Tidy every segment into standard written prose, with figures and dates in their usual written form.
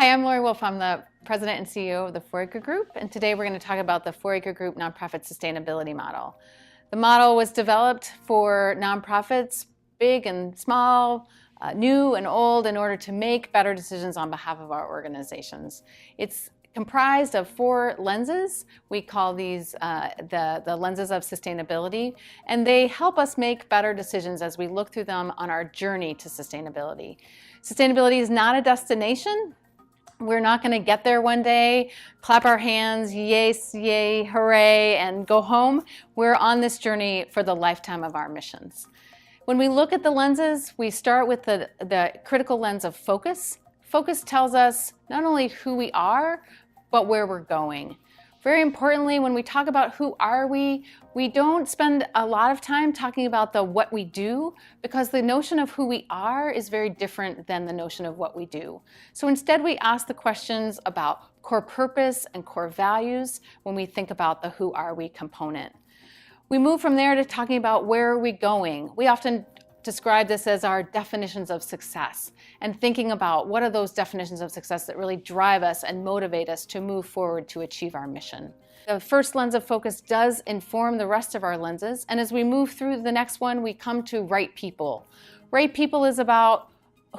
Hi, I'm Lori Wolf. I'm the President and CEO of the Foraker Group, and today we're going to talk about the Foraker Group nonprofit sustainability model. The model was developed for nonprofits, big and small, new and old, in order to make better decisions on behalf of our organizations. It's comprised of 4 lenses. We call these the lenses of sustainability, and they help us make better decisions as we look through them on our journey to sustainability. Sustainability is not a destination. We're not going to get there one day, clap our hands, yes, yay, hooray, and go home. We're on this journey for the lifetime of our missions. When we look at the lenses, we start with the critical lens of focus. Focus tells us not only who we are, but where we're going. Very importantly, when we talk about who are we don't spend a lot of time talking about the what we do, because the notion of who we are is very different than the notion of what we do. So instead, we ask the questions about core purpose and core values when we think about the who are we component. We move from there to talking about where are we going. We often describe this as our definitions of success, and thinking about what are those definitions of success that really drive us and motivate us to move forward to achieve our mission. The first lens of focus does inform the rest of our lenses, and as we move through the next one, we come to right people. Right people is about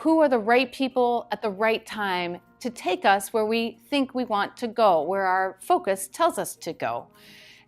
who are the right people at the right time to take us where we think we want to go, where our focus tells us to go.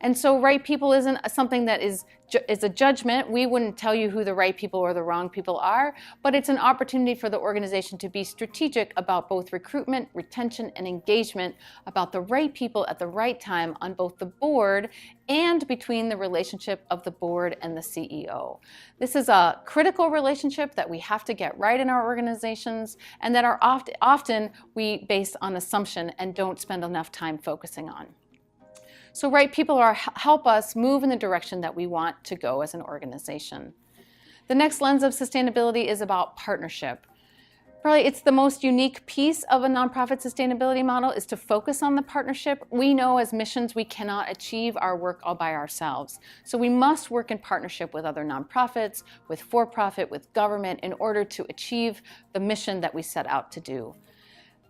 And so right people isn't something that is a judgment. We wouldn't tell you who the right people or the wrong people are, but it's an opportunity for the organization to be strategic about both recruitment, retention, and engagement, about the right people at the right time on both the board and between the relationship of the board and the CEO. This is a critical relationship that we have to get right in our organizations, and that are often we base on assumption and don't spend enough time focusing on. So right people help us move in the direction that we want to go as an organization. The next lens of sustainability is about partnership. Probably it's the most unique piece of a nonprofit sustainability model, is to focus on the partnership. We know as missions we cannot achieve our work all by ourselves. So we must work in partnership with other nonprofits, with for-profit, with government, in order to achieve the mission that we set out to do.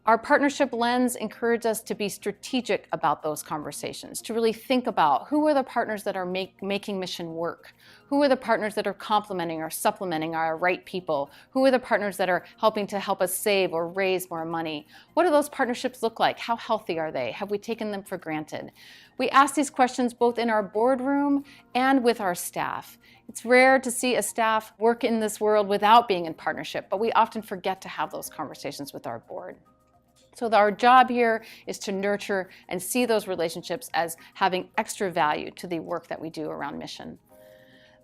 Our partnership lens encourages us to be strategic about those conversations, to really think about who are the partners that are making mission work, who are the partners that are complementing or supplementing our right people, who are the partners that are helping to help us save or raise more money. What do those partnerships look like? How healthy are they? Have we taken them for granted? We ask these questions both in our boardroom and with our staff. It's rare to see a staff work in this world without being in partnership, but we often forget to have those conversations with our board. So our job here is to nurture and see those relationships as having extra value to the work that we do around mission.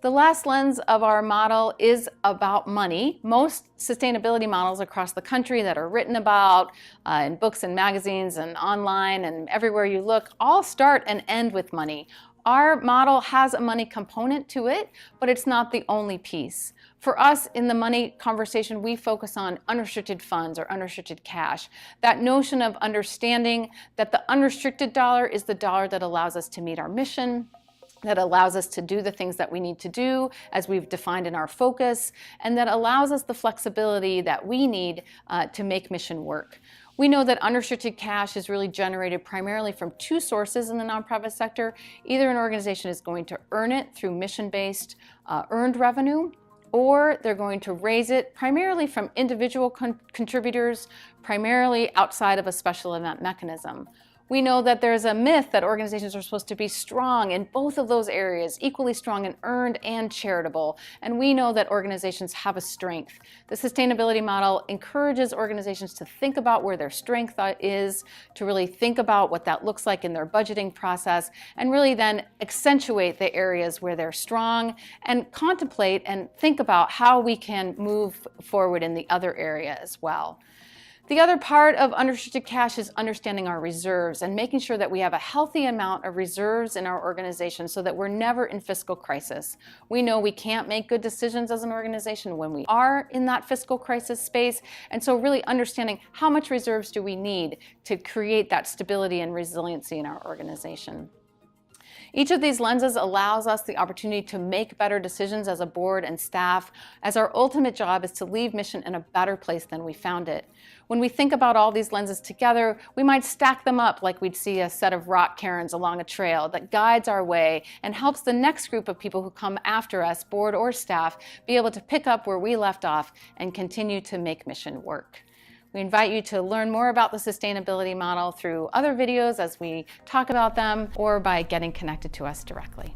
The last lens of our model is about money. Most sustainability models across the country that are written about in books and magazines and online and everywhere you look all start and end with money. Our model has a money component to it, but it's not the only piece. For us, in the money conversation, we focus on unrestricted funds or unrestricted cash. That notion of understanding that the unrestricted dollar is the dollar that allows us to meet our mission, that allows us to do the things that we need to do as we've defined in our focus, and that allows us the flexibility that we need to make mission work. We know that unrestricted cash is really generated primarily from 2 sources in the nonprofit sector. Either an organization is going to earn it through mission-based earned revenue, or they're going to raise it primarily from individual contributors, primarily outside of a special event mechanism. We know that there's a myth that organizations are supposed to be strong in both of those areas, equally strong in earned and charitable, and we know that organizations have a strength. The sustainability model encourages organizations to think about where their strength is, to really think about what that looks like in their budgeting process, and really then accentuate the areas where they're strong and contemplate and think about how we can move forward in the other area as well. The other part of unrestricted cash is understanding our reserves and making sure that we have a healthy amount of reserves in our organization so that we're never in fiscal crisis. We know we can't make good decisions as an organization when we are in that fiscal crisis space, and so really understanding how much reserves do we need to create that stability and resiliency in our organization. Each of these lenses allows us the opportunity to make better decisions as a board and staff, as our ultimate job is to leave mission in a better place than we found it. When we think about all these lenses together, we might stack them up like we'd see a set of rock cairns along a trail that guides our way and helps the next group of people who come after us, board or staff, be able to pick up where we left off and continue to make mission work. We invite you to learn more about the sustainability model through other videos as we talk about them, or by getting connected to us directly.